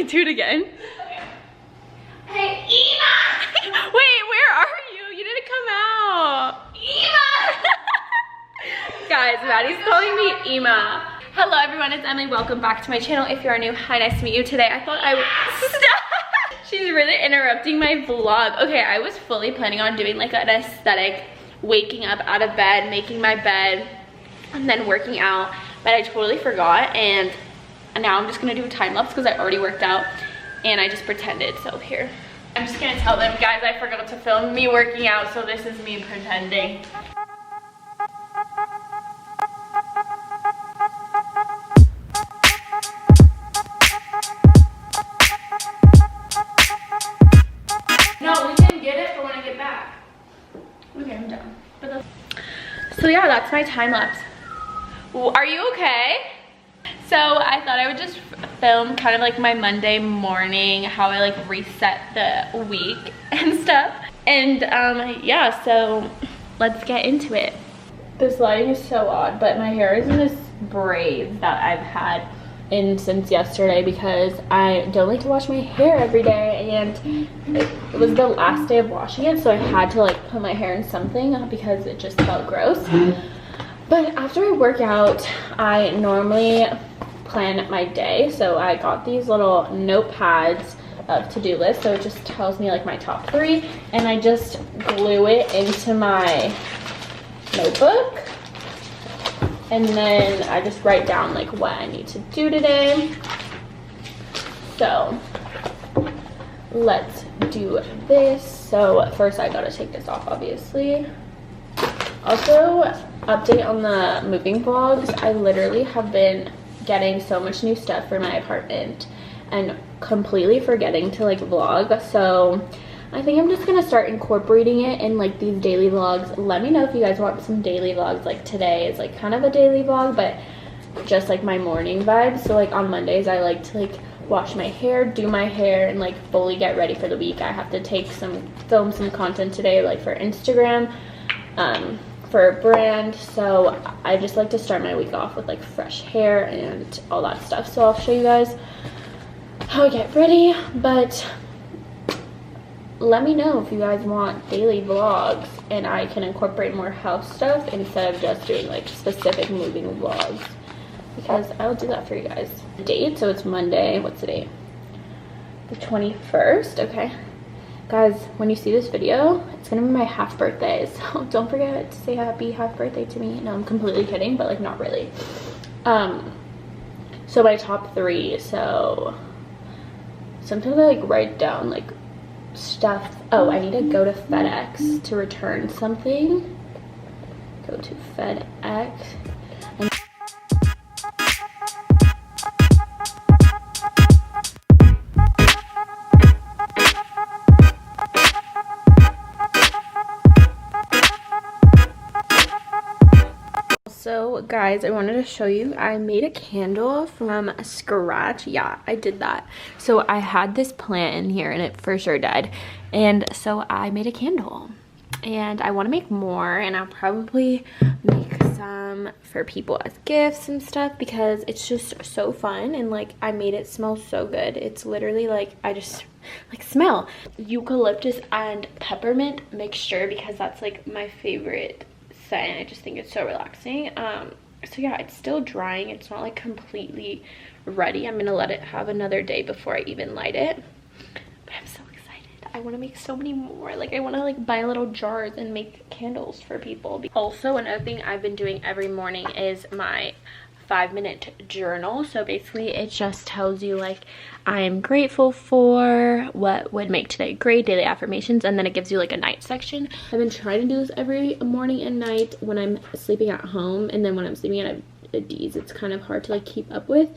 do it again. Okay. Hey, Ema! Wait, where are you? You didn't come out. Ema! Guys, Maddie's calling me Ema. Hello everyone, it's Emily. Welcome back to my channel. If you are new, hi, nice to meet you. Today I thought I would stop. She's really interrupting my vlog. Okay, I was fully planning on doing like an aesthetic, waking up out of bed, making my bed, and then working out, but I totally forgot, and now I'm just gonna do a time lapse because I already worked out and I just pretended. So here, I'm just gonna tell them, guys, I forgot to film me working out, so this is me pretending. No, we can get it for when I get back. Okay, I'm done. So yeah, that's my time lapse. Are you okay? So I thought I would just film kind of like my Monday morning, how I like reset the week and stuff. And yeah, so let's get into it. This lighting is so odd, but my hair is in this braid that I've had in since yesterday because I don't like to wash my hair every day, and it was the last day of washing it, so I had to like put my hair in something because it just felt gross. But after I work out, I normally plan my day, so I got these little notepads of to-do list, so it just tells me like my top 3, and I just glue it into my notebook, and then I just write down like what I need to do today. So let's do this. So first I gotta take this off, obviously. Also, update on the moving vlogs. I literally have been getting so much new stuff for my apartment and completely forgetting to like vlog, so I think I'm just gonna start incorporating it in like these daily vlogs. Let me know if you guys want some daily vlogs. Like today is like kind of a daily vlog, but just like my morning vibes. So like on Mondays I like to like wash my hair, do my hair, and like fully get ready for the week. I have to film some content today, like for Instagram, for a brand, so I just like to start my week off with like fresh hair and all that stuff. So I'll show you guys how I get ready, but let me know if you guys want daily vlogs and I can incorporate more house stuff instead of just doing like specific moving vlogs, because I'll do that for you guys. Date, so it's Monday. What's the date? The 21st. Okay guys, when you see this video, it's gonna be my half birthday, so don't forget to say happy half birthday to me. No, I'm completely kidding, but like not really. So my top 3, so sometimes I like write down like stuff. Oh, I need to go to FedEx to return something. Go to FedEx. So guys, I wanted to show you, I made a candle from scratch. Yeah, I did that. So I had this plant in here and it for sure died, and so I made a candle, and I want to make more, and I'll probably make some for people as gifts and stuff because it's just so fun, and like I made it smell so good. It's literally like, I just like smell eucalyptus and peppermint mixture because that's like my favorite scent. I just think it's so relaxing. So yeah, it's still drying. It's not like completely ready. I'm gonna let it have another day before I even light it, but I'm so excited. I want to make so many more. Like I want to like buy little jars and make candles for people. Also, another thing I've been doing every morning is my 5-minute journal. So basically it just tells you like I'm grateful for, what would make today great, daily affirmations, and then it gives you like a night section. I've been trying to do this every morning and night when I'm sleeping at home, and then when I'm sleeping at Ootd's it's kind of hard to like keep up with,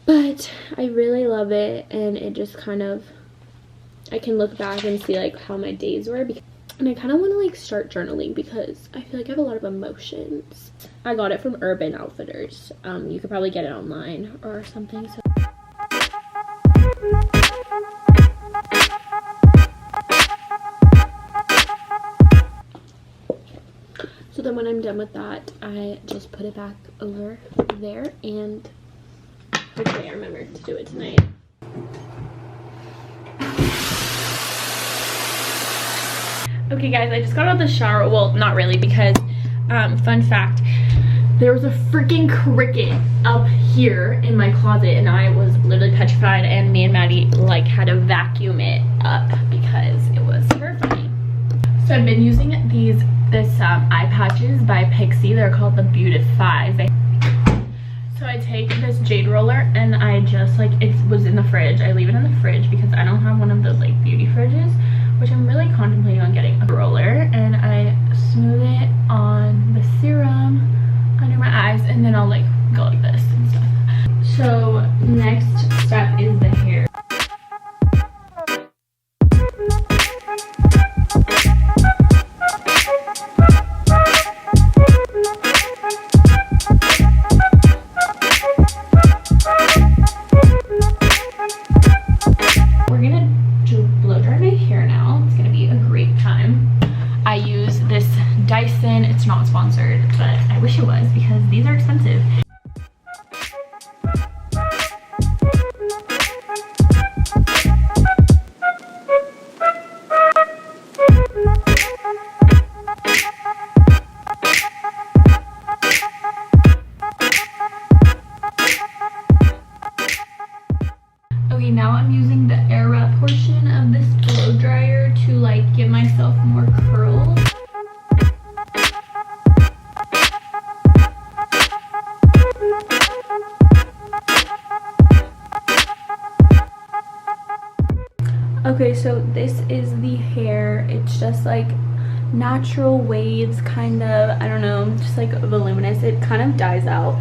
but I really love it, and it just kind of, I can look back and see like how my days were, and I kind of want to like start journaling because I feel like I have a lot of emotions. I got it from Urban Outfitters. You could probably get it online or something. So then when I'm done with that, I just put it back over there, and hopefully I remember to do it tonight. Okay guys, I just got out of the shower. Well, not really, because fun fact, there was a freaking cricket up here in my closet and I was literally petrified, and me and Maddie like had to vacuum it up because it was terrifying. So I've been using this eye patches by Pixie. They're called the Beautify. So I take this jade roller and I just like, it was in the fridge. I leave it in the fridge because I don't have one of those like beauty fridges, which I'm really contemplating on getting a roller, and I smooth it on the serum under my eyes, and then I'll like go like this and stuff. So next step is the hair. We're gonna blow dry my hair now. It's gonna be a great time. I use this Dyson. It's not sponsored, but I wish it was because these are expensive. Okay, now I'm using the air wrap portion of this blow dryer to like give myself more curls. Okay, so this is the hair. It's just like natural waves, kind of, I don't know, just like voluminous. It kind of dies out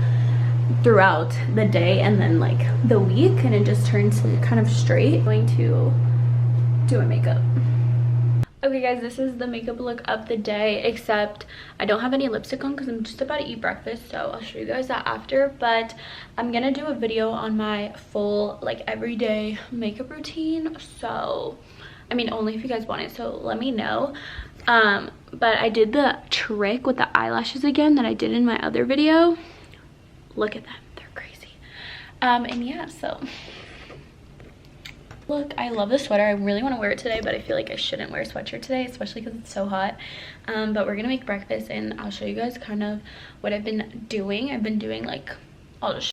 throughout the day and then like the week, and it just turns kind of straight. I'm going to do my makeup. Okay guys, this is the makeup look of the day, except I don't have any lipstick on because I'm just about to eat breakfast, so I'll show you guys that after. But I'm gonna do a video on my full like everyday makeup routine, so I mean only if you guys want it, so let me know. But I did the trick with the eyelashes again that I did in my other video. Look at them, they're crazy. And yeah, so look, I love the sweater. I really want to wear it today, but I feel like I shouldn't wear a sweatshirt today, especially because it's so hot. But we're gonna make breakfast and I'll show you guys kind of what I've been doing. I've been doing like, I'll just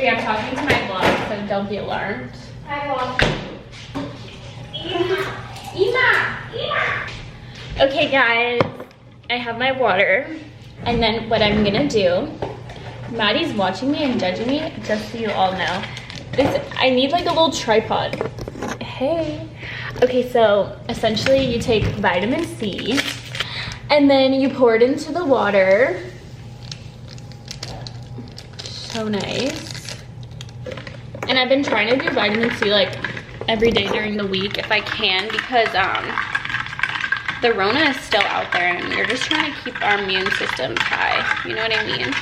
I'm talking to my vlog, so don't be alarmed. Hi, vlog. Ema. Okay guys, I have my water, and then what I'm gonna do, Maddie's watching me and judging me, just so you all know. I need like a little tripod. Hey. Okay, so essentially you take vitamin C, and then you pour it into the water. So nice. And I've been trying to do vitamin C like every day during the week if I can, because the Rona is still out there and we're just trying to keep our immune systems high. You know what I mean?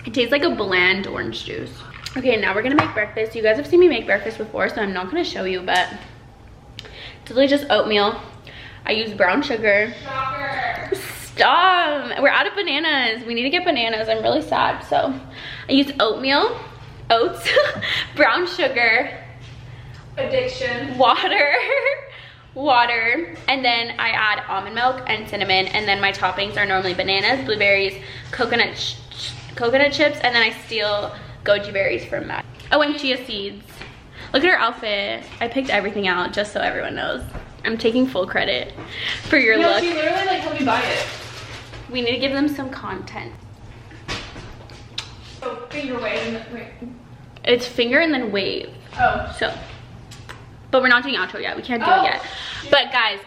It tastes like a bland orange juice. Okay, now we're gonna make breakfast. You guys have seen me make breakfast before, so I'm not gonna show you, but it's literally just oatmeal. I use brown sugar. Shocker. Stop! We're out of bananas. We need to get bananas. I'm really sad. So I use oatmeal, oats, brown sugar, Addiction. water, and then I add almond milk and cinnamon, and then my toppings are normally bananas, blueberries, coconut chips, and then I steal goji berries from Matt. Oh, and chia seeds. Look at her outfit. I picked everything out just so everyone knows. I'm taking full credit for your look. She literally like let me buy it. We need to give them some content. So finger wave and wait. It's finger and then wave. Oh. So, but we're not doing outro yet. We can't do it yet. But guys,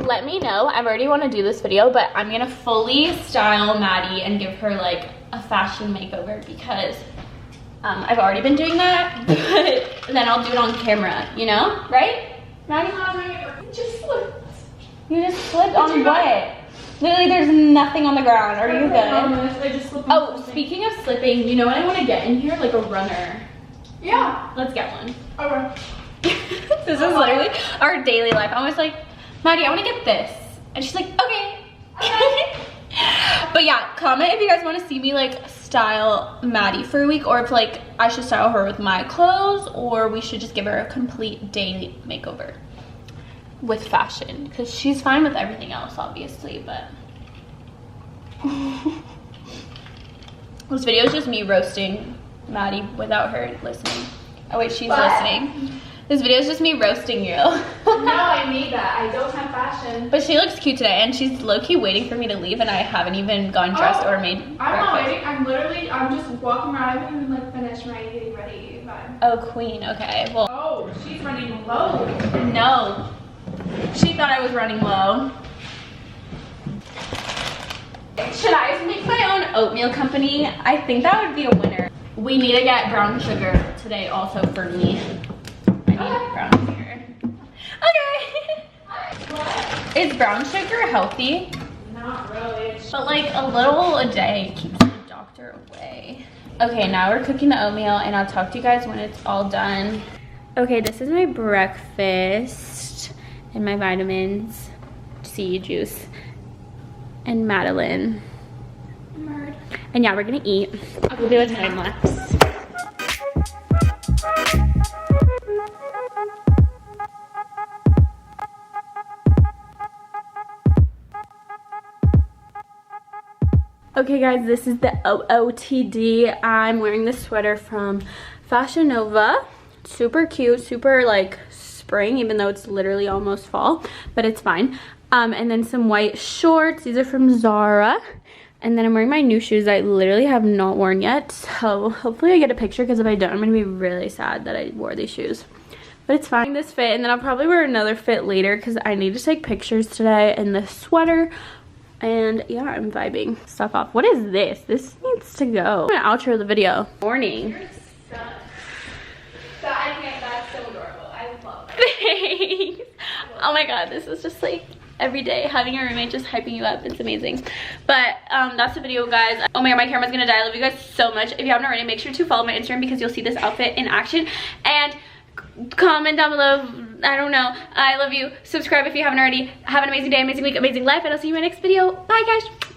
let me know. I already want to do this video, but I'm gonna fully style Maddie and give her like a fashion makeover, because I've already been doing that, but then I'll do it on camera, you know? Right? Maddie? Just slipped. You just slipped on what? Literally, there's nothing on the ground. Are you good? I just slipped. Oh, speaking of slipping, you know what I want to get in here? Like a runner. Yeah. Let's get one. Okay. This is literally our daily life. I was like, Maddie, I want to get this. And she's like, okay. But yeah, comment if you guys want to see me like style Maddie for a week, or if like I should style her with my clothes, or we should just give her a complete daily makeover with fashion, because she's fine with everything else obviously. But this video is just me roasting Maddie without her listening. Oh wait, she's listening. This video is just me roasting you. No, I need that. I don't have fashion. But she looks cute today, and she's low-key waiting for me to leave, and I haven't even gotten dressed or made breakfast. I'm not waiting. I'm just walking around. I haven't even like finished my getting ready vibe. Oh, queen. Okay. Well. Oh, she's running low. No. She thought I was running low. Should I make my own oatmeal company? I think that would be a winner. We need to get brown sugar today also for me. I need brown sugar. Okay. Is brown sugar healthy? Not really. But like a little a day keeps the doctor away. Okay, now we're cooking the oatmeal, and I'll talk to you guys when it's all done. Okay, this is my breakfast and my vitamins, C juice, and Madeline. And yeah, we're gonna eat. I'll do a time lapse. Okay guys, this is the Ootd. I'm wearing this sweater from Fashion Nova. Super cute, super like spring, even though it's literally almost fall, but it's fine. And then some white shorts. These are from Zara. And then I'm wearing my new shoes that I literally have not worn yet. So hopefully I get a picture, because if I don't, I'm gonna be really sad that I wore these shoes. But it's fine, this fit, and then I'll probably wear another fit later because I need to take pictures today in this sweater. And yeah, I'm vibing stuff off. What is this? This needs to go. I'm gonna outro the video. Morning. You're stuck. That's so adorable. I love that. Thanks. Oh my god, this is just like every day having a roommate just hyping you up. It's amazing. But that's the video, guys. Oh my god, my camera's gonna die. I love you guys so much. If you haven't already, make sure to follow my Instagram, because you'll see this outfit in action. And comment down below. I don't know. I love you. Subscribe if you haven't already. Have an amazing day, amazing week, amazing life, and I'll see you in my next video. Bye guys.